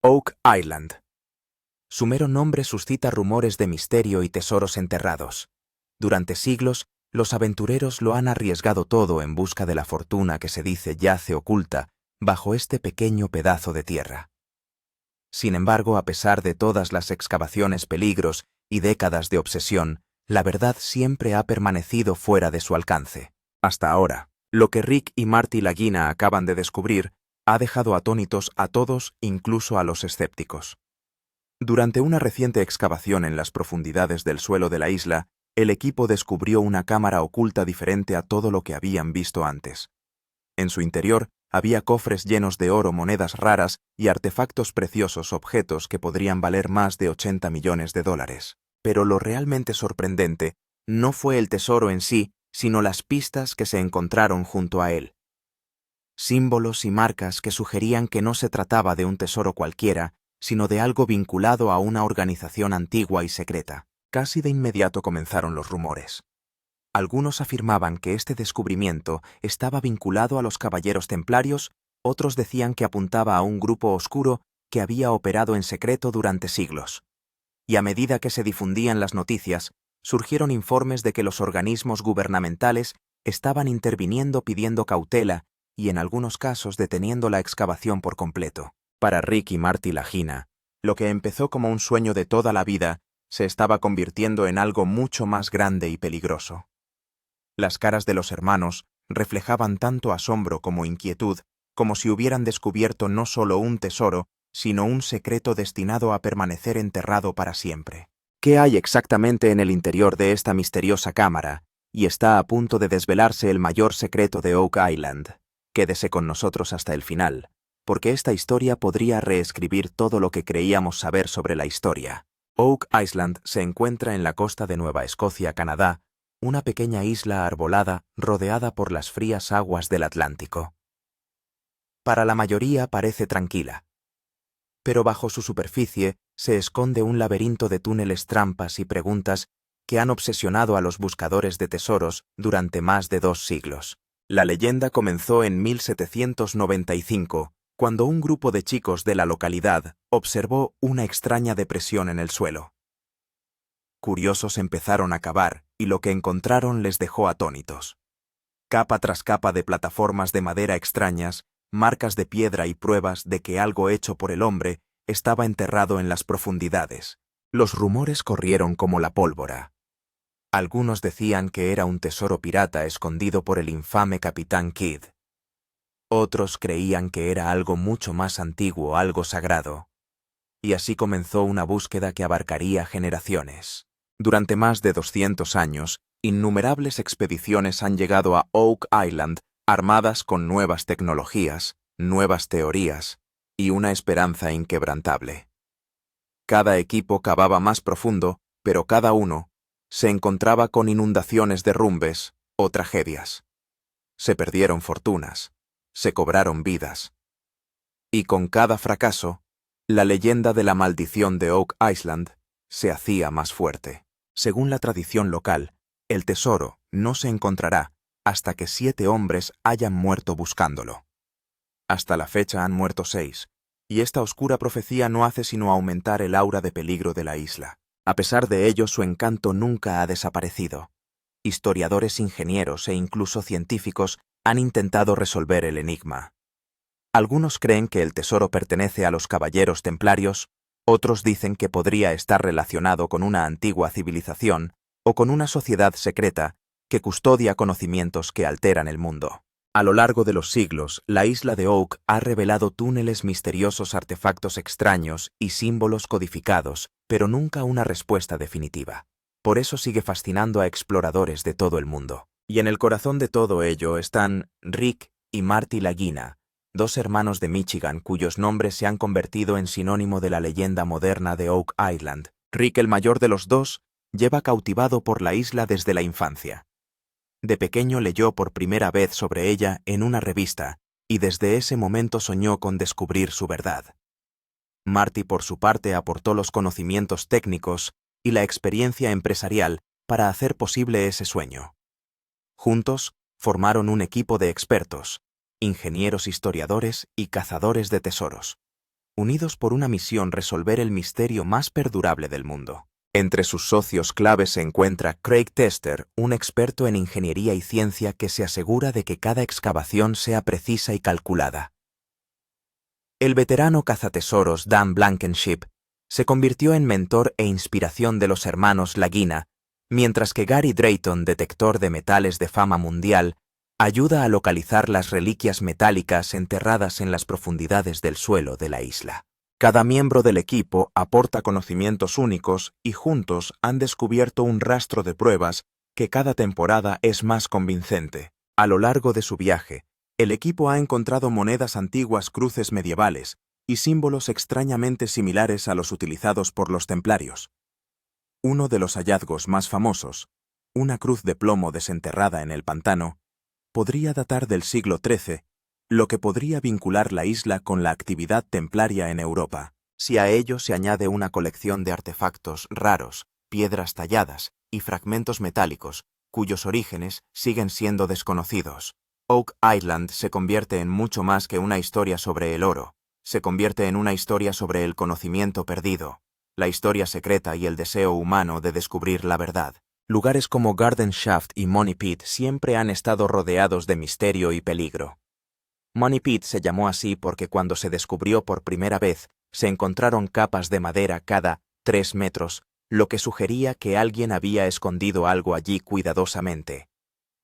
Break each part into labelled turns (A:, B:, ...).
A: Oak Island. Su mero nombre suscita rumores de misterio y tesoros enterrados. Durante siglos, los aventureros lo han arriesgado todo en busca de la fortuna que se dice yace oculta bajo este pequeño pedazo de tierra. Sin embargo, a pesar de todas las excavaciones, peligros y décadas de obsesión, la verdad siempre ha permanecido fuera de su alcance. Hasta ahora, lo que Rick y Marty Lagina acaban de descubrir ha dejado atónitos a todos, incluso a los escépticos. Durante una reciente excavación en las profundidades del suelo de la isla, el equipo descubrió una cámara oculta diferente a todo lo que habían visto antes. En su interior había cofres llenos de oro, monedas raras y artefactos preciosos, objetos que podrían valer más de 80 millones de dólares. Pero lo realmente sorprendente no fue el tesoro en sí, sino las pistas que se encontraron junto a él. Símbolos y marcas que sugerían que no se trataba de un tesoro cualquiera, sino de algo vinculado a una organización antigua y secreta. Casi de inmediato comenzaron los rumores. Algunos afirmaban que este descubrimiento estaba vinculado a los caballeros templarios, otros decían que apuntaba a un grupo oscuro que había operado en secreto durante siglos. Y a medida que se difundían las noticias, surgieron informes de que los organismos gubernamentales estaban interviniendo pidiendo cautela y en algunos casos deteniendo la excavación por completo. Para Rick y Marty Lagina, lo que empezó como un sueño de toda la vida se estaba convirtiendo en algo mucho más grande y peligroso. Las caras de los hermanos reflejaban tanto asombro como inquietud, como si hubieran descubierto no solo un tesoro, sino un secreto destinado a permanecer enterrado para siempre. ¿Qué hay exactamente en el interior de esta misteriosa cámara? Y está a punto de desvelarse el mayor secreto de Oak Island. Quédese con nosotros hasta el final, porque esta historia podría reescribir todo lo que creíamos saber sobre la historia. Oak Island se encuentra en la costa de Nueva Escocia, Canadá, una pequeña isla arbolada rodeada por las frías aguas del Atlántico. Para la mayoría parece tranquila, pero bajo su superficie se esconde un laberinto de túneles, trampas y preguntas que han obsesionado a los buscadores de tesoros durante más de 2 siglos. La leyenda comenzó en 1795, cuando un grupo de chicos de la localidad observó una extraña depresión en el suelo. Curiosos empezaron a cavar y lo que encontraron les dejó atónitos. Capa tras capa de plataformas de madera extrañas, marcas de piedra y pruebas de que algo hecho por el hombre estaba enterrado en las profundidades. Los rumores corrieron como la pólvora. Algunos decían que era un tesoro pirata escondido por el infame Capitán Kidd. Otros creían que era algo mucho más antiguo, algo sagrado. Y así comenzó una búsqueda que abarcaría generaciones. Durante más de 200 años, innumerables expediciones han llegado a Oak Island armadas con nuevas tecnologías, nuevas teorías y una esperanza inquebrantable. Cada equipo cavaba más profundo, pero cada uno se encontraba con inundaciones, derrumbes o tragedias. Se perdieron fortunas, se cobraron vidas. Y con cada fracaso, la leyenda de la maldición de Oak Island se hacía más fuerte. Según la tradición local, el tesoro no se encontrará hasta que 7 hombres hayan muerto buscándolo. Hasta la fecha han muerto 6, y esta oscura profecía no hace sino aumentar el aura de peligro de la isla. A pesar de ello, su encanto nunca ha desaparecido. Historiadores, ingenieros e incluso científicos han intentado resolver el enigma. Algunos creen que el tesoro pertenece a los caballeros templarios, otros dicen que podría estar relacionado con una antigua civilización o con una sociedad secreta que custodia conocimientos que alteran el mundo. A lo largo de los siglos, la isla de Oak ha revelado túneles misteriosos, artefactos extraños y símbolos codificados, pero nunca una respuesta definitiva. Por eso sigue fascinando a exploradores de todo el mundo. Y en el corazón de todo ello están Rick y Marty Lagina, 2 hermanos de Michigan cuyos nombres se han convertido en sinónimo de la leyenda moderna de Oak Island. Rick, el mayor de los 2, lleva cautivado por la isla desde la infancia. De pequeño leyó por primera vez sobre ella en una revista y desde ese momento soñó con descubrir su verdad. Marty, por su parte, aportó los conocimientos técnicos y la experiencia empresarial para hacer posible ese sueño. Juntos, formaron un equipo de expertos, ingenieros, historiadores y cazadores de tesoros. unidos por una misión: resolver el misterio más perdurable del mundo. Entre sus socios claves se encuentra Craig Tester, un experto en ingeniería y ciencia que se asegura de que cada excavación sea precisa y calculada. El veterano cazatesoros Dan Blankenship se convirtió en mentor e inspiración de los hermanos Lagina, mientras que Gary Drayton, detector de metales de fama mundial, ayuda a localizar las reliquias metálicas enterradas en las profundidades del suelo de la isla. Cada miembro del equipo aporta conocimientos únicos y juntos han descubierto un rastro de pruebas que cada temporada es más convincente. A lo largo de su viaje, el equipo ha encontrado monedas antiguas, cruces medievales y símbolos extrañamente similares a los utilizados por los templarios. Uno de los hallazgos más famosos, una cruz de plomo desenterrada en el pantano, podría datar del siglo XIII, lo que podría vincular la isla con la actividad templaria en Europa. Si a ello se añade una colección de artefactos raros, piedras talladas y fragmentos metálicos, cuyos orígenes siguen siendo desconocidos, Oak Island se convierte en mucho más que una historia sobre el oro. Se convierte en una historia sobre el conocimiento perdido, la historia secreta y el deseo humano de descubrir la verdad. Lugares como Garden Shaft y Money Pit siempre han estado rodeados de misterio y peligro. Money Pit se llamó así porque cuando se descubrió por primera vez, se encontraron capas de madera cada 3 metros, lo que sugería que alguien había escondido algo allí cuidadosamente.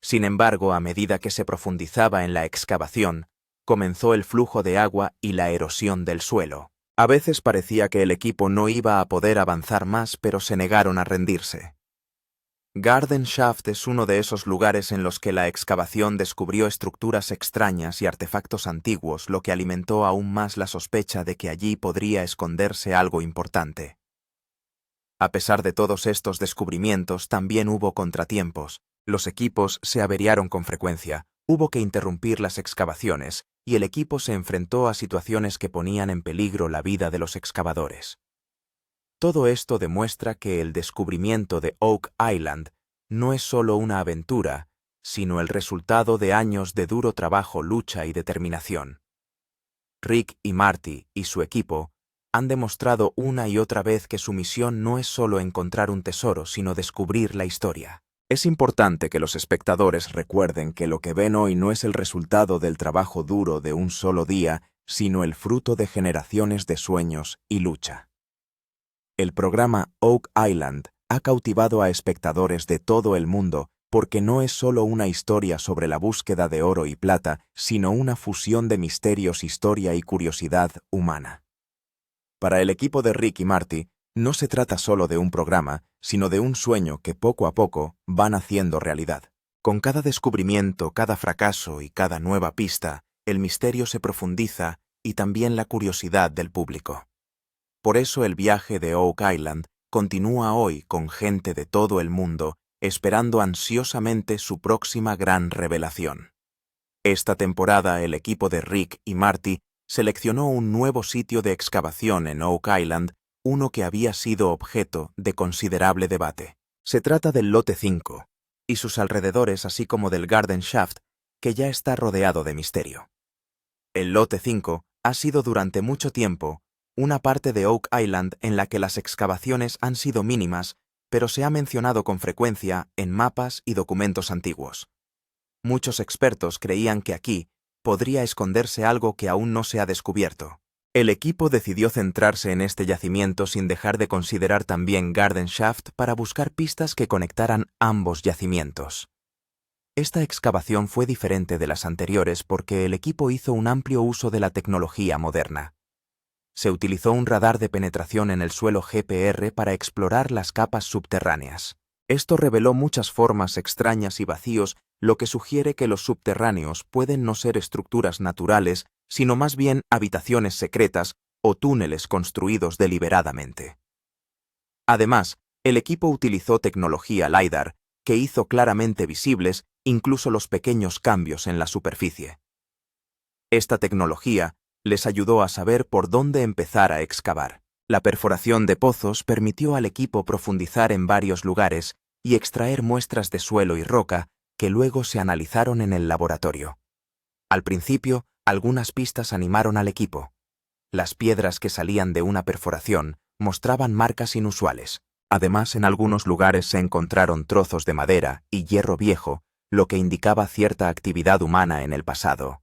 A: Sin embargo, a medida que se profundizaba en la excavación, comenzó el flujo de agua y la erosión del suelo. A veces parecía que el equipo no iba a poder avanzar más, pero se negaron a rendirse. Garden Shaft es uno de esos lugares en los que la excavación descubrió estructuras extrañas y artefactos antiguos, lo que alimentó aún más la sospecha de que allí podría esconderse algo importante. A pesar de todos estos descubrimientos, también hubo contratiempos. Los equipos se averiaron con frecuencia, hubo que interrumpir las excavaciones, y el equipo se enfrentó a situaciones que ponían en peligro la vida de los excavadores. Todo esto demuestra que el descubrimiento de Oak Island no es solo una aventura, sino el resultado de años de duro trabajo, lucha y determinación. Rick y Marty y su equipo han demostrado una y otra vez que su misión no es solo encontrar un tesoro, sino descubrir la historia. Es importante que los espectadores recuerden que lo que ven hoy no es el resultado del trabajo duro de un solo día, sino el fruto de generaciones de sueños y lucha. El programa Oak Island ha cautivado a espectadores de todo el mundo porque no es solo una historia sobre la búsqueda de oro y plata, sino una fusión de misterios, historia y curiosidad humana. Para el equipo de Rick y Marty, no se trata solo de un programa, sino de un sueño que poco a poco van haciendo realidad. Con cada descubrimiento, cada fracaso y cada nueva pista, el misterio se profundiza y también la curiosidad del público. Por eso el viaje de Oak Island continúa hoy con gente de todo el mundo esperando ansiosamente su próxima gran revelación. Esta temporada el equipo de Rick y Marty seleccionó un nuevo sitio de excavación en Oak Island, uno que había sido objeto de considerable debate. Se trata del Lote 5 y sus alrededores, así como del Garden Shaft, que ya está rodeado de misterio. El Lote 5 ha sido durante mucho tiempo una parte de Oak Island en la que las excavaciones han sido mínimas, pero se ha mencionado con frecuencia en mapas y documentos antiguos. Muchos expertos creían que aquí podría esconderse algo que aún no se ha descubierto. El equipo decidió centrarse en este yacimiento sin dejar de considerar también Garden Shaft para buscar pistas que conectaran ambos yacimientos. Esta excavación fue diferente de las anteriores porque el equipo hizo un amplio uso de la tecnología moderna. Se utilizó un radar de penetración en el suelo GPR para explorar las capas subterráneas. Esto reveló muchas formas extrañas y vacíos, lo que sugiere que los subterráneos pueden no ser estructuras naturales, sino más bien habitaciones secretas o túneles construidos deliberadamente. Además, el equipo utilizó tecnología LiDAR, que hizo claramente visibles incluso los pequeños cambios en la superficie. Esta tecnología les ayudó a saber por dónde empezar a excavar. La perforación de pozos permitió al equipo profundizar en varios lugares y extraer muestras de suelo y roca que luego se analizaron en el laboratorio. Al principio, algunas pistas animaron al equipo. Las piedras que salían de una perforación mostraban marcas inusuales. Además, en algunos lugares se encontraron trozos de madera y hierro viejo, lo que indicaba cierta actividad humana en el pasado.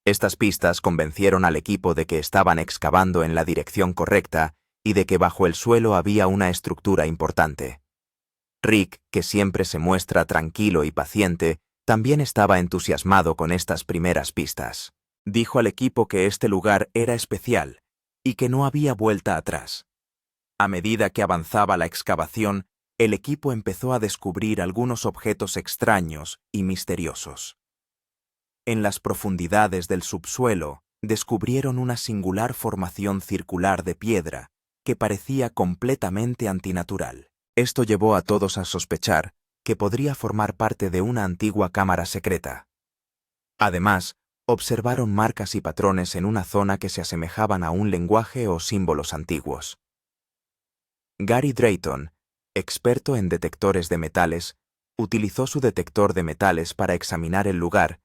A: Estas pistas convencieron al equipo de que estaban excavando en la dirección correcta y de que bajo el suelo había una estructura importante. Rick, que siempre se muestra tranquilo y paciente, también estaba entusiasmado con estas primeras pistas. Dijo al equipo que este lugar era especial y que no había vuelta atrás. A medida que avanzaba la excavación, el equipo empezó a descubrir algunos objetos extraños y misteriosos. En las profundidades del subsuelo, descubrieron una singular formación circular de piedra que parecía completamente antinatural. Esto llevó a todos a sospechar que podría formar parte de una antigua cámara secreta. Además, observaron marcas y patrones en una zona que se asemejaban a un lenguaje o símbolos antiguos. Gary Drayton, experto en detectores de metales, utilizó su detector de metales para examinar el lugar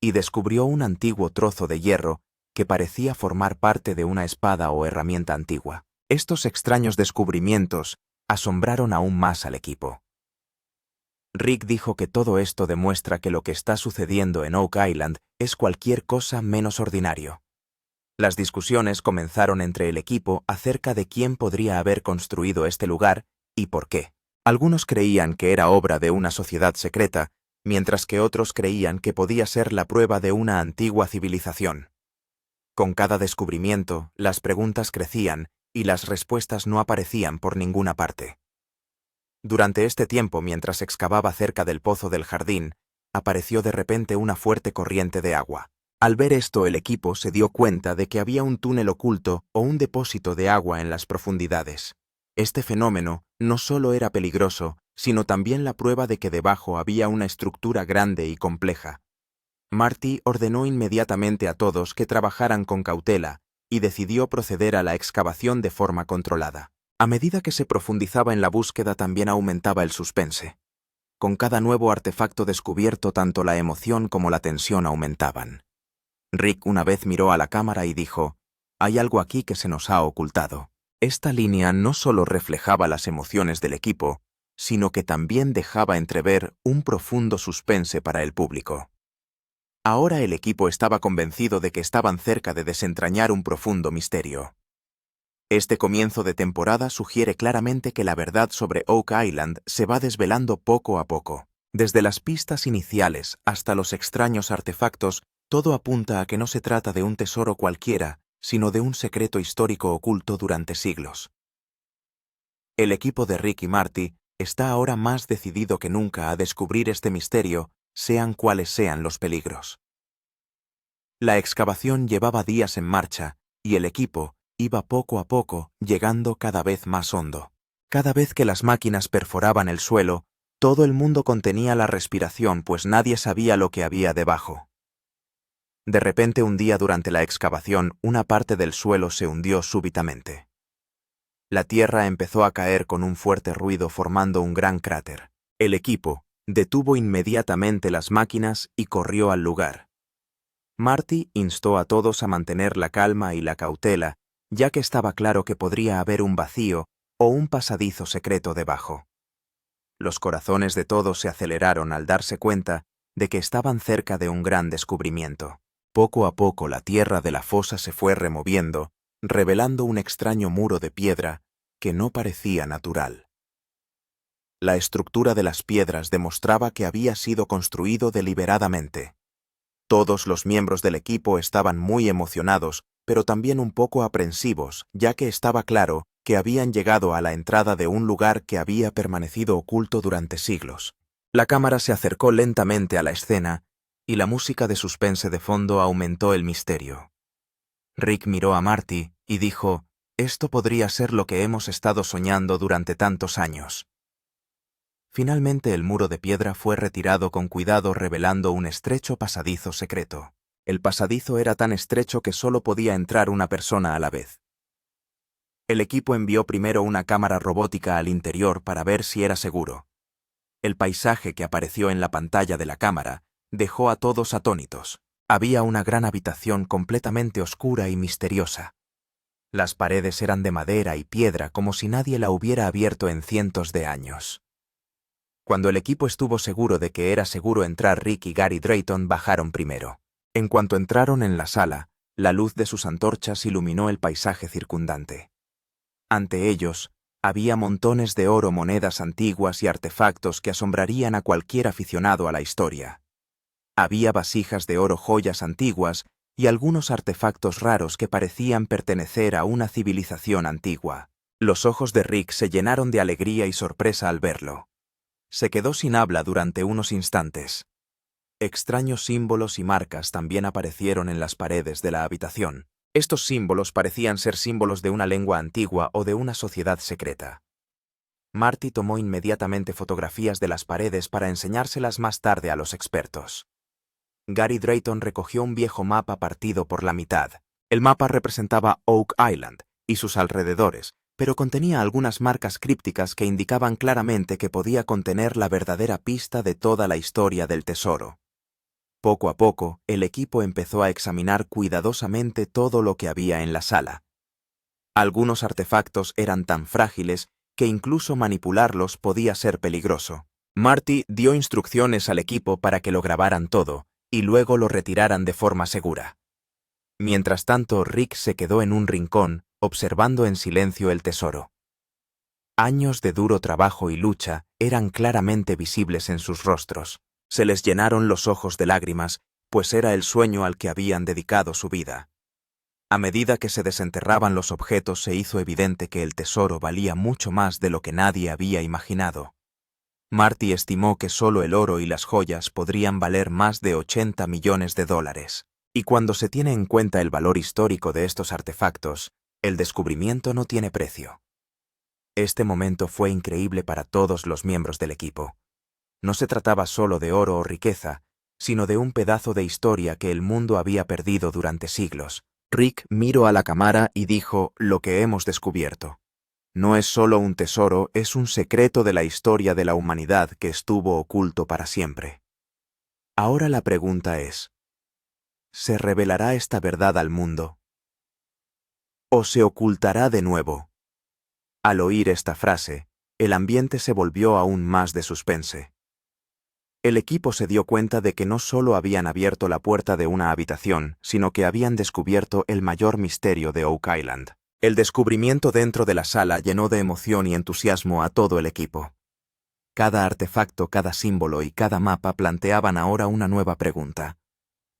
A: y descubrió un antiguo trozo de hierro que parecía formar parte de una espada o herramienta antigua. Estos extraños descubrimientos asombraron aún más al equipo. Rick dijo que todo esto demuestra que lo que está sucediendo en Oak Island es cualquier cosa menos ordinario. Las discusiones comenzaron entre el equipo acerca de quién podría haber construido este lugar y por qué. Algunos creían que era obra de una sociedad secreta, mientras que otros creían que podía ser la prueba de una antigua civilización. Con cada descubrimiento, las preguntas crecían y las respuestas no aparecían por ninguna parte. Durante este tiempo, mientras excavaba cerca del pozo del jardín, apareció de repente una fuerte corriente de agua. Al ver esto, el equipo se dio cuenta de que había un túnel oculto o un depósito de agua en las profundidades. Este fenómeno no solo era peligroso, sino también la prueba de que debajo había una estructura grande y compleja. Marty ordenó inmediatamente a todos que trabajaran con cautela y decidió proceder a la excavación de forma controlada. A medida que se profundizaba en la búsqueda, también aumentaba el suspense. Con cada nuevo artefacto descubierto, tanto la emoción como la tensión aumentaban. Rick una vez miró a la cámara y dijo: «Hay algo aquí que se nos ha ocultado». Esta línea no solo reflejaba las emociones del equipo, sino que también dejaba entrever un profundo suspense para el público. Ahora el equipo estaba convencido de que estaban cerca de desentrañar un profundo misterio. Este comienzo de temporada sugiere claramente que la verdad sobre Oak Island se va desvelando poco a poco. Desde las pistas iniciales hasta los extraños artefactos, todo apunta a que no se trata de un tesoro cualquiera, sino de un secreto histórico oculto durante siglos. El equipo de Rick y Marty está ahora más decidido que nunca a descubrir este misterio, sean cuales sean los peligros. La excavación llevaba días en marcha, y el equipo iba poco a poco llegando cada vez más hondo. Cada vez que las máquinas perforaban el suelo, todo el mundo contenía la respiración, pues nadie sabía lo que había debajo. De repente, un día durante la excavación, una parte del suelo se hundió súbitamente. La tierra empezó a caer con un fuerte ruido, formando un gran cráter. El equipo detuvo inmediatamente las máquinas y corrió al lugar. Marty instó a todos a mantener la calma y la cautela, ya que estaba claro que podría haber un vacío o un pasadizo secreto debajo. Los corazones de todos se aceleraron al darse cuenta de que estaban cerca de un gran descubrimiento. Poco a poco la tierra de la fosa se fue removiendo, revelando un extraño muro de piedra que no parecía natural. La estructura de las piedras demostraba que había sido construido deliberadamente. Todos los miembros del equipo estaban muy emocionados, pero también un poco aprensivos, ya que estaba claro que habían llegado a la entrada de un lugar que había permanecido oculto durante siglos. La cámara se acercó lentamente a la escena y la música de suspense de fondo aumentó el misterio. Rick miró a Marty y dijo: «Esto podría ser lo que hemos estado soñando durante tantos años». Finalmente el muro de piedra fue retirado con cuidado, revelando un estrecho pasadizo secreto. El pasadizo era tan estrecho que solo podía entrar una persona a la vez. El equipo envió primero una cámara robótica al interior para ver si era seguro. El paisaje que apareció en la pantalla de la cámara dejó a todos atónitos. Había una gran habitación completamente oscura y misteriosa. Las paredes eran de madera y piedra como si nadie la hubiera abierto en cientos de años. Cuando el equipo estuvo seguro de que era seguro entrar, Rick y Gary Drayton bajaron primero. En cuanto entraron en la sala, la luz de sus antorchas iluminó el paisaje circundante. Ante ellos, había montones de oro, monedas antiguas y artefactos que asombrarían a cualquier aficionado a la historia. Había vasijas de oro, joyas antiguas y algunos artefactos raros que parecían pertenecer a una civilización antigua. Los ojos de Rick se llenaron de alegría y sorpresa al verlo. Se quedó sin habla durante unos instantes. Extraños símbolos y marcas también aparecieron en las paredes de la habitación. Estos símbolos parecían ser símbolos de una lengua antigua o de una sociedad secreta. Marty tomó inmediatamente fotografías de las paredes para enseñárselas más tarde a los expertos. Gary Drayton recogió un viejo mapa partido por la mitad. El mapa representaba Oak Island y sus alrededores, pero contenía algunas marcas crípticas que indicaban claramente que podía contener la verdadera pista de toda la historia del tesoro. Poco a poco, el equipo empezó a examinar cuidadosamente todo lo que había en la sala. Algunos artefactos eran tan frágiles que incluso manipularlos podía ser peligroso. Marty dio instrucciones al equipo para que lo grabaran todo y luego lo retiraran de forma segura. Mientras tanto, Rick se quedó en un rincón, observando en silencio el tesoro. Años de duro trabajo y lucha eran claramente visibles en sus rostros. Se les llenaron los ojos de lágrimas, pues era el sueño al que habían dedicado su vida. A medida que se desenterraban los objetos, se hizo evidente que el tesoro valía mucho más de lo que nadie había imaginado. Marty estimó que solo el oro y las joyas podrían valer más de $80 millones. Y cuando se tiene en cuenta el valor histórico de estos artefactos, el descubrimiento no tiene precio. Este momento fue increíble para todos los miembros del equipo. No se trataba solo de oro o riqueza, sino de un pedazo de historia que el mundo había perdido durante siglos. Rick miró a la cámara y dijo: «Lo que hemos descubierto no es solo un tesoro, es un secreto de la historia de la humanidad que estuvo oculto para siempre». Ahora la pregunta es: ¿se revelará esta verdad al mundo? ¿O se ocultará de nuevo? Al oír esta frase, el ambiente se volvió aún más de suspense. El equipo se dio cuenta de que no solo habían abierto la puerta de una habitación, sino que habían descubierto el mayor misterio de Oak Island. El descubrimiento dentro de la sala llenó de emoción y entusiasmo a todo el equipo. Cada artefacto, cada símbolo y cada mapa planteaban ahora una nueva pregunta.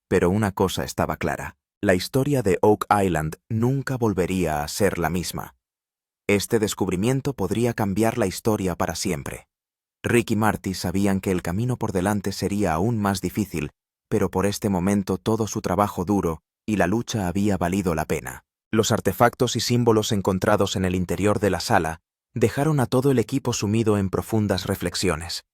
A: Pero una cosa estaba clara: la historia de Oak Island nunca volvería a ser la misma. Este descubrimiento podría cambiar la historia para siempre. Rick y Marty sabían que el camino por delante sería aún más difícil, pero por este momento todo su trabajo duro y la lucha había valido la pena. Los artefactos y símbolos encontrados en el interior de la sala dejaron a todo el equipo sumido en profundas reflexiones.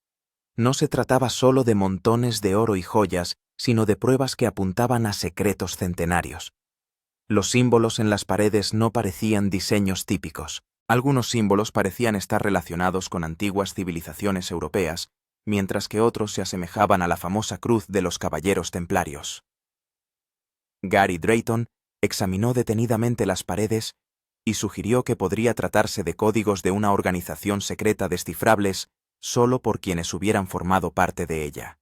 A: No se trataba solo de montones de oro y joyas, sino de pruebas que apuntaban a secretos centenarios. Los símbolos en las paredes no parecían diseños típicos. Algunos símbolos parecían estar relacionados con antiguas civilizaciones europeas, mientras que otros se asemejaban a la famosa cruz de los caballeros templarios. Gary Drayton examinó detenidamente las paredes y sugirió que podría tratarse de códigos de una organización secreta descifrables solo por quienes hubieran formado parte de ella.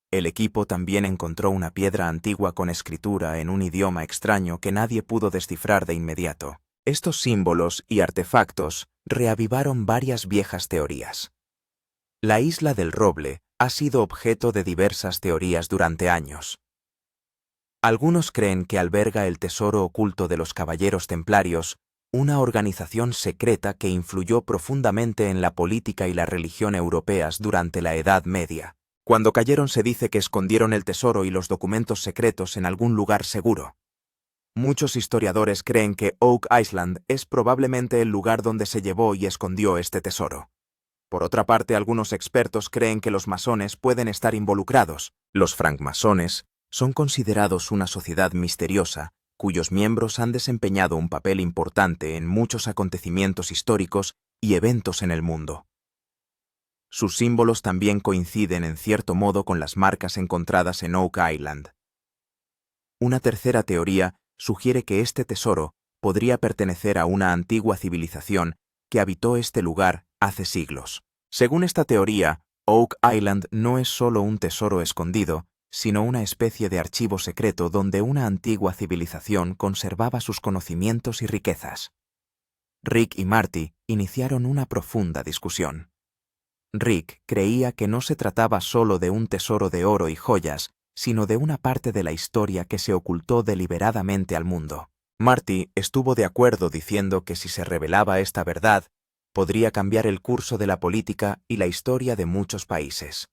A: El equipo también encontró una piedra antigua con escritura en un idioma extraño que nadie pudo descifrar de inmediato. Estos símbolos y artefactos reavivaron varias viejas teorías. La isla del Roble ha sido objeto de diversas teorías durante años. Algunos creen que alberga el tesoro oculto de los Caballeros Templarios, una organización secreta que influyó profundamente en la política y la religión europeas durante la Edad Media. Cuando cayeron, se dice que escondieron el tesoro y los documentos secretos en algún lugar seguro. Muchos historiadores creen que Oak Island es probablemente el lugar donde se llevó y escondió este tesoro. Por otra parte, algunos expertos creen que los masones pueden estar involucrados. Los francmasones son considerados una sociedad misteriosa, cuyos miembros han desempeñado un papel importante en muchos acontecimientos históricos y eventos en el mundo. Sus símbolos también coinciden en cierto modo con las marcas encontradas en Oak Island. Una tercera teoría sugiere que este tesoro podría pertenecer a una antigua civilización que habitó este lugar hace siglos. Según esta teoría, Oak Island no es solo un tesoro escondido, sino una especie de archivo secreto donde una antigua civilización conservaba sus conocimientos y riquezas. Rick y Marty iniciaron una profunda discusión. Rick creía que no se trataba solo de un tesoro de oro y joyas, sino de una parte de la historia que se ocultó deliberadamente al mundo. Marty estuvo de acuerdo diciendo que si se revelaba esta verdad, podría cambiar el curso de la política y la historia de muchos países.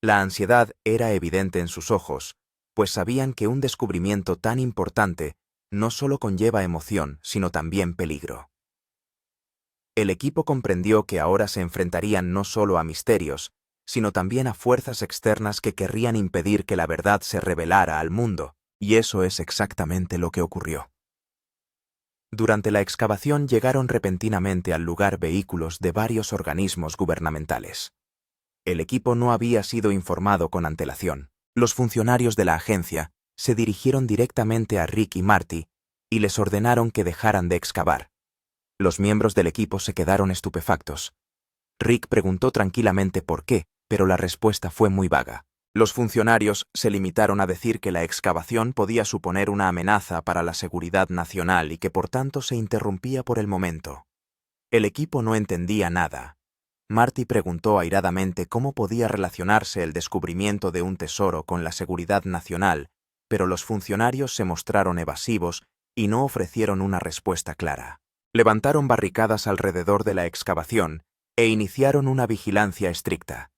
A: La ansiedad era evidente en sus ojos, pues sabían que un descubrimiento tan importante no solo conlleva emoción, sino también peligro. El equipo comprendió que ahora se enfrentarían no solo a misterios, sino también a fuerzas externas que querrían impedir que la verdad se revelara al mundo, y eso es exactamente lo que ocurrió. Durante la excavación llegaron repentinamente al lugar vehículos de varios organismos gubernamentales. El equipo no había sido informado con antelación. Los funcionarios de la agencia se dirigieron directamente a Rick y Marty y les ordenaron que dejaran de excavar. Los miembros del equipo se quedaron estupefactos. Rick preguntó tranquilamente por qué, pero la respuesta fue muy vaga. Los funcionarios se limitaron a decir que la excavación podía suponer una amenaza para la seguridad nacional y que por tanto se interrumpía por el momento. El equipo no entendía nada. Marty preguntó airadamente cómo podía relacionarse el descubrimiento de un tesoro con la seguridad nacional, pero los funcionarios se mostraron evasivos y no ofrecieron una respuesta clara. Levantaron barricadas alrededor de la excavación e iniciaron una vigilancia estricta.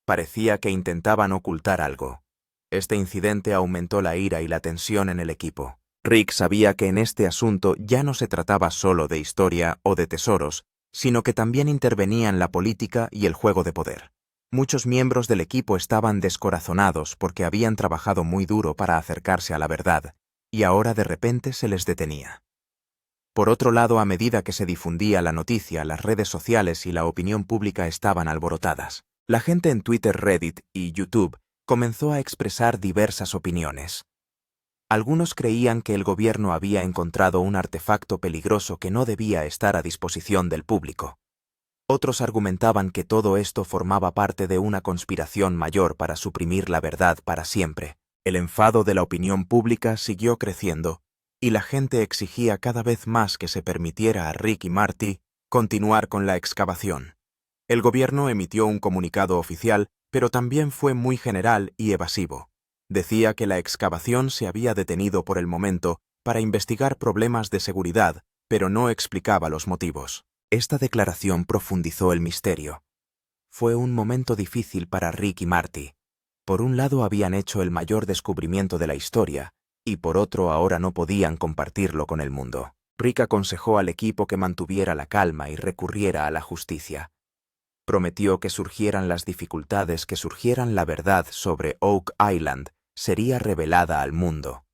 A: Parecía que intentaban ocultar algo. Este incidente aumentó la ira y la tensión en el equipo. Rick sabía que en este asunto ya no se trataba solo de historia o de tesoros, sino que también intervenían la política y el juego de poder. Muchos miembros del equipo estaban descorazonados porque habían trabajado muy duro para acercarse a la verdad, y ahora de repente se les detenía. Por otro lado, a medida que se difundía la noticia, las redes sociales y la opinión pública estaban alborotadas. La gente en Twitter, Reddit y YouTube comenzó a expresar diversas opiniones. Algunos creían que el gobierno había encontrado un artefacto peligroso que no debía estar a disposición del público. Otros argumentaban que todo esto formaba parte de una conspiración mayor para suprimir la verdad para siempre. El enfado de la opinión pública siguió creciendo, y la gente exigía cada vez más que se permitiera a Rick y Marty continuar con la excavación. El gobierno emitió un comunicado oficial, pero también fue muy general y evasivo. Decía que la excavación se había detenido por el momento para investigar problemas de seguridad, pero no explicaba los motivos. Esta declaración profundizó el misterio. Fue un momento difícil para Rick y Marty. Por un lado habían hecho el mayor descubrimiento de la historia, y por otro ahora no podían compartirlo con el mundo. Rick aconsejó al equipo que mantuviera la calma y recurriera a la justicia. Prometió que surgieran las dificultades, que surgieran la verdad sobre Oak Island, sería revelada al mundo.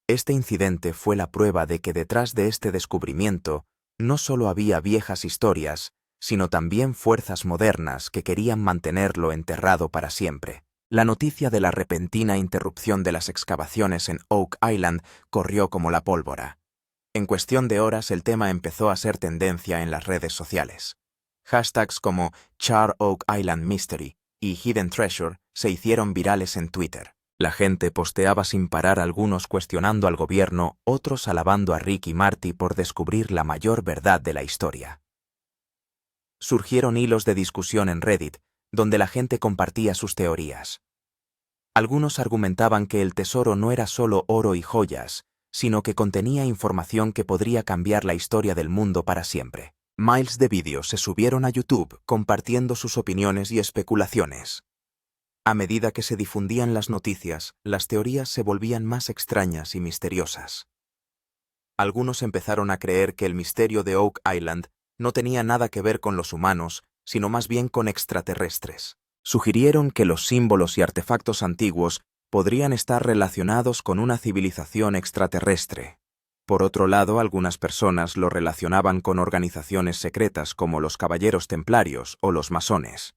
A: Este incidente fue la prueba de que detrás de este descubrimiento no solo había viejas historias, sino también fuerzas modernas que querían mantenerlo enterrado para siempre. La noticia de la repentina interrupción de las excavaciones en Oak Island corrió como la pólvora. En cuestión de horas el tema empezó a ser tendencia en las redes sociales. Hashtags como Char Oak Island Mystery y Hidden Treasure se hicieron virales en Twitter. La gente posteaba sin parar, algunos cuestionando al gobierno, otros alabando a Rick y Marty por descubrir la mayor verdad de la historia. Surgieron hilos de discusión en Reddit, donde la gente compartía sus teorías. Algunos argumentaban que el tesoro no era solo oro y joyas, sino que contenía información que podría cambiar la historia del mundo para siempre. Miles de vídeos se subieron a YouTube compartiendo sus opiniones y especulaciones. A medida que se difundían las noticias, las teorías se volvían más extrañas y misteriosas. Algunos empezaron a creer que el misterio de Oak Island no tenía nada que ver con los humanos, sino más bien con extraterrestres. Sugirieron que los símbolos y artefactos antiguos podrían estar relacionados con una civilización extraterrestre. Por otro lado, algunas personas lo relacionaban con organizaciones secretas como los Caballeros Templarios o los masones.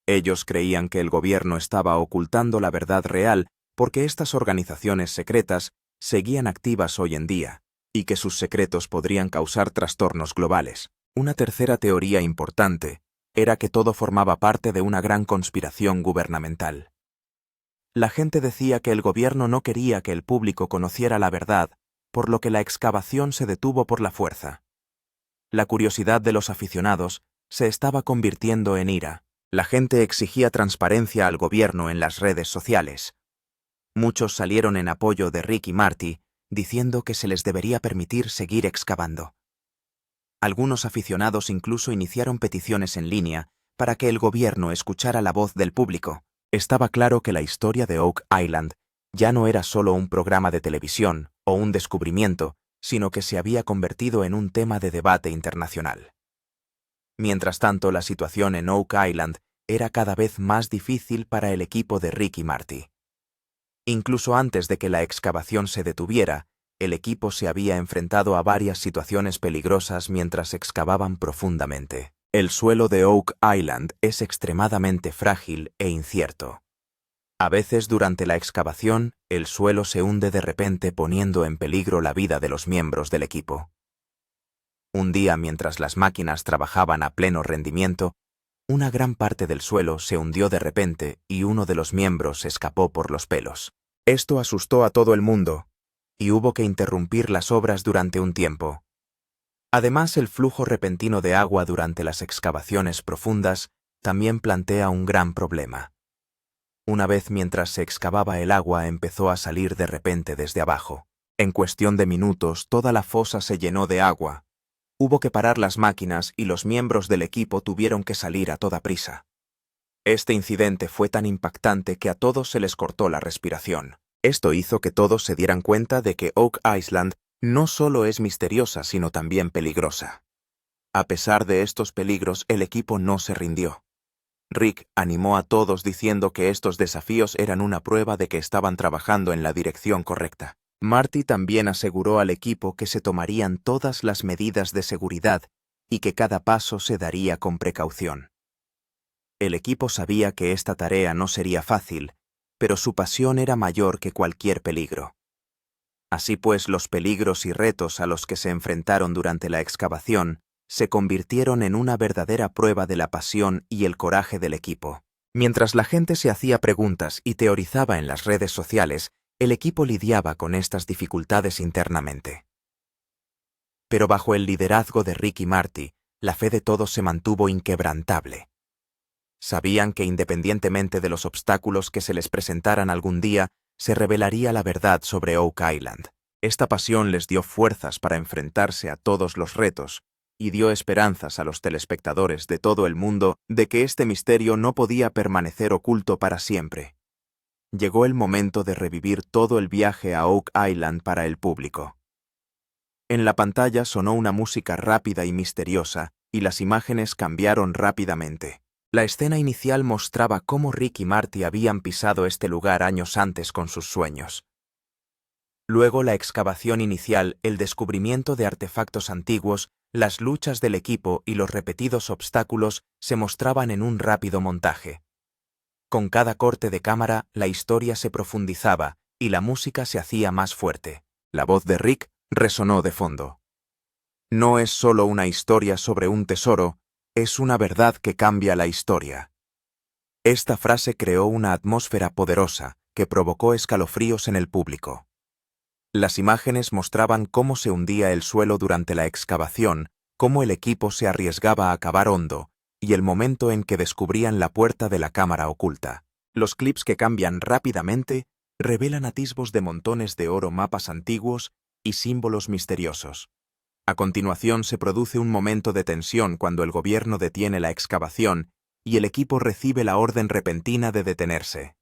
A: Ellos creían que el gobierno estaba ocultando la verdad real porque estas organizaciones secretas seguían activas hoy en día, y que sus secretos podrían causar trastornos globales. Una tercera teoría importante era que todo formaba parte de una gran conspiración gubernamental. La gente decía que el gobierno no quería que el público conociera la verdad, por lo que la excavación se detuvo por la fuerza. La curiosidad de los aficionados se estaba convirtiendo en ira. La gente exigía transparencia al gobierno en las redes sociales. Muchos salieron en apoyo de Rick y Marty, diciendo que se les debería permitir seguir excavando. Algunos aficionados incluso iniciaron peticiones en línea para que el gobierno escuchara la voz del público. Estaba claro que la historia de Oak Island ya no era solo un programa de televisión o un descubrimiento, sino que se había convertido en un tema de debate internacional. Mientras tanto, la situación en Oak Island era cada vez más difícil para el equipo de Rick y Marty. Incluso antes de que la excavación se detuviera, el equipo se había enfrentado a varias situaciones peligrosas mientras excavaban profundamente. El suelo de Oak Island es extremadamente frágil e incierto. A veces durante la excavación, el suelo se hunde de repente poniendo en peligro la vida de los miembros del equipo. Un día, mientras las máquinas trabajaban a pleno rendimiento, una gran parte del suelo se hundió de repente y uno de los miembros escapó por los pelos. Esto asustó a todo el mundo, y hubo que interrumpir las obras durante un tiempo. Además, el flujo repentino de agua durante las excavaciones profundas también plantea un gran problema. Una vez mientras se excavaba, el agua empezó a salir de repente desde abajo. En cuestión de minutos, toda la fosa se llenó de agua. Hubo que parar las máquinas y los miembros del equipo tuvieron que salir a toda prisa. Este incidente fue tan impactante que a todos se les cortó la respiración. Esto hizo que todos se dieran cuenta de que Oak Island no solo es misteriosa, sino también peligrosa. A pesar de estos peligros, el equipo no se rindió. Rick animó a todos diciendo que estos desafíos eran una prueba de que estaban trabajando en la dirección correcta. Marty también aseguró al equipo que se tomarían todas las medidas de seguridad y que cada paso se daría con precaución. El equipo sabía que esta tarea no sería fácil, pero su pasión era mayor que cualquier peligro. Así pues, los peligros y retos a los que se enfrentaron durante la excavación se convirtieron en una verdadera prueba de la pasión y el coraje del equipo. Mientras la gente se hacía preguntas y teorizaba en las redes sociales, el equipo lidiaba con estas dificultades internamente. Pero bajo el liderazgo de Rick y Marty, la fe de todos se mantuvo inquebrantable. Sabían que independientemente de los obstáculos que se les presentaran algún día, se revelaría la verdad sobre Oak Island. Esta pasión les dio fuerzas para enfrentarse a todos los retos y dio esperanzas a los telespectadores de todo el mundo de que este misterio no podía permanecer oculto para siempre. Llegó el momento de revivir todo el viaje a Oak Island para el público. En la pantalla sonó una música rápida y misteriosa, y las imágenes cambiaron rápidamente. La escena inicial mostraba cómo Rick y Marty habían pisado este lugar años antes con sus sueños. Luego la excavación inicial, el descubrimiento de artefactos antiguos, las luchas del equipo y los repetidos obstáculos se mostraban en un rápido montaje. Con cada corte de cámara, la historia se profundizaba y la música se hacía más fuerte. La voz de Rick resonó de fondo. No es solo una historia sobre un tesoro, es una verdad que cambia la historia. Esta frase creó una atmósfera poderosa que provocó escalofríos en el público. Las imágenes mostraban cómo se hundía el suelo durante la excavación, cómo el equipo se arriesgaba a cavar hondo, y el momento en que descubrían la puerta de la cámara oculta. Los clips que cambian rápidamente revelan atisbos de montones de oro, mapas antiguos y símbolos misteriosos. A continuación se produce un momento de tensión cuando el gobierno detiene la excavación y el equipo recibe la orden repentina de detenerse.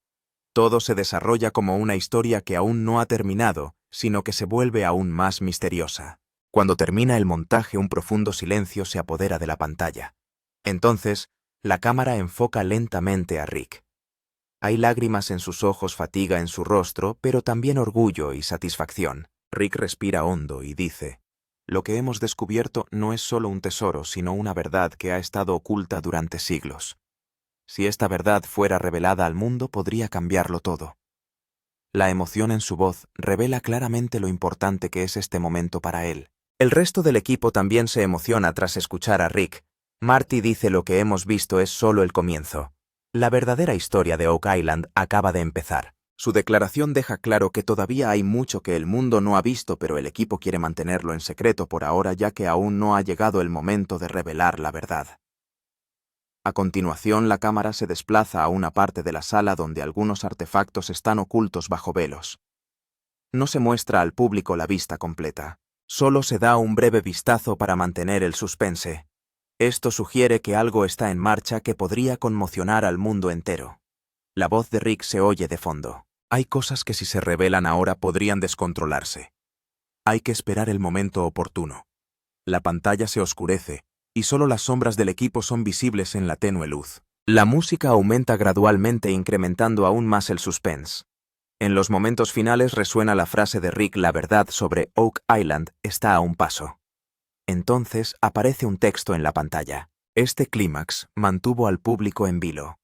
A: Todo se desarrolla como una historia que aún no ha terminado, sino que se vuelve aún más misteriosa. Cuando termina el montaje, un profundo silencio se apodera de la pantalla. Entonces, la cámara enfoca lentamente a Rick. Hay lágrimas en sus ojos, fatiga en su rostro, pero también orgullo y satisfacción. Rick respira hondo y dice: «Lo que hemos descubierto no es solo un tesoro, sino una verdad que ha estado oculta durante siglos. Si esta verdad fuera revelada al mundo, podría cambiarlo todo». La emoción en su voz revela claramente lo importante que es este momento para él. El resto del equipo también se emociona tras escuchar a Rick. Marty dice: lo que hemos visto es solo el comienzo. La verdadera historia de Oak Island acaba de empezar. Su declaración deja claro que todavía hay mucho que el mundo no ha visto, pero el equipo quiere mantenerlo en secreto por ahora, ya que aún no ha llegado el momento de revelar la verdad. A continuación, la cámara se desplaza a una parte de la sala donde algunos artefactos están ocultos bajo velos. No se muestra al público la vista completa. Solo se da un breve vistazo para mantener el suspense. Esto sugiere que algo está en marcha que podría conmocionar al mundo entero. La voz de Rick se oye de fondo. Hay cosas que si se revelan ahora podrían descontrolarse. Hay que esperar el momento oportuno. La pantalla se oscurece, y solo las sombras del equipo son visibles en la tenue luz. La música aumenta gradualmente, incrementando aún más el suspense. En los momentos finales resuena la frase de Rick: la verdad sobre Oak Island está a un paso. Entonces aparece un texto en la pantalla. Este clímax mantuvo al público en vilo.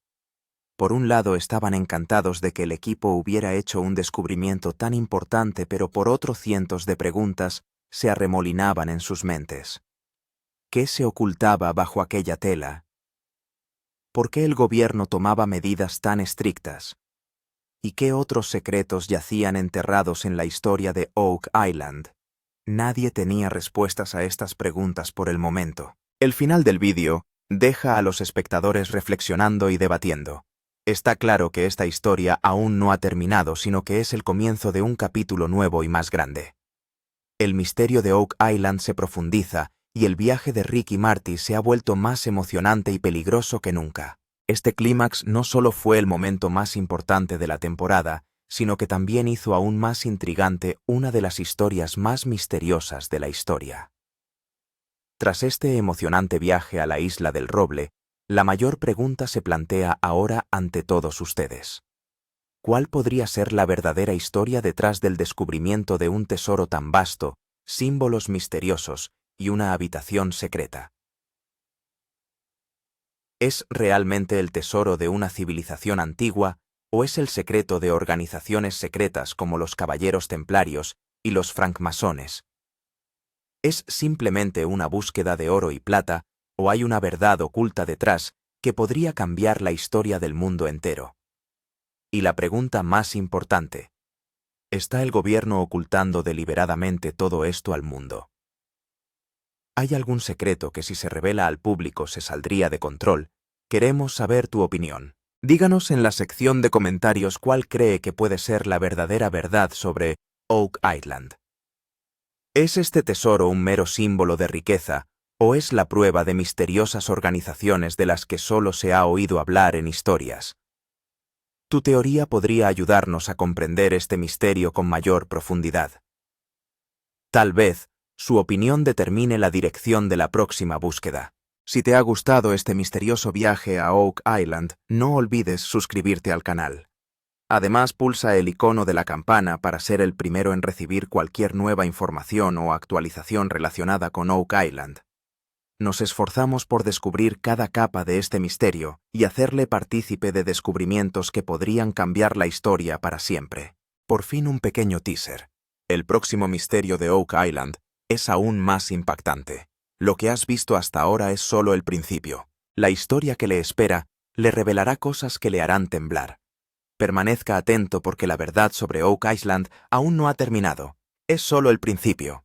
A: Por un lado estaban encantados de que el equipo hubiera hecho un descubrimiento tan importante, pero por otro cientos de preguntas se arremolinaban en sus mentes. ¿Qué se ocultaba bajo aquella tela? ¿Por qué el gobierno tomaba medidas tan estrictas? ¿Y qué otros secretos yacían enterrados en la historia de Oak Island? Nadie tenía respuestas a estas preguntas por el momento. El final del vídeo deja a los espectadores reflexionando y debatiendo. Está claro que esta historia aún no ha terminado, sino que es el comienzo de un capítulo nuevo y más grande. El misterio de Oak Island se profundiza y el viaje de Rick y Marty se ha vuelto más emocionante y peligroso que nunca. Este clímax no solo fue el momento más importante de la temporada, sino que también hizo aún más intrigante una de las historias más misteriosas de la historia. Tras este emocionante viaje a la isla del Roble, la mayor pregunta se plantea ahora ante todos ustedes. ¿Cuál podría ser la verdadera historia detrás del descubrimiento de un tesoro tan vasto, símbolos misteriosos y una habitación secreta? ¿Es realmente el tesoro de una civilización antigua o es el secreto de organizaciones secretas como los Caballeros Templarios y los francmasones? ¿Es simplemente una búsqueda de oro y plata o hay una verdad oculta detrás que podría cambiar la historia del mundo entero? Y la pregunta más importante: ¿está el gobierno ocultando deliberadamente todo esto al mundo? ¿Hay algún secreto que si se revela al público se saldría de control? Queremos saber tu opinión. Díganos en la sección de comentarios cuál cree que puede ser la verdadera verdad sobre Oak Island. ¿Es este tesoro un mero símbolo de riqueza o es la prueba de misteriosas organizaciones de las que solo se ha oído hablar en historias? Tu teoría podría ayudarnos a comprender este misterio con mayor profundidad. Tal vez su opinión determine la dirección de la próxima búsqueda. Si te ha gustado este misterioso viaje a Oak Island, no olvides suscribirte al canal. Además, pulsa el icono de la campana para ser el primero en recibir cualquier nueva información o actualización relacionada con Oak Island. Nos esforzamos por descubrir cada capa de este misterio y hacerle partícipe de descubrimientos que podrían cambiar la historia para siempre. Por fin un pequeño teaser. El próximo misterio de Oak Island es aún más impactante. Lo que has visto hasta ahora es solo el principio. La historia que le espera le revelará cosas que le harán temblar. Permanezca atento porque la verdad sobre Oak Island aún no ha terminado. Es solo el principio.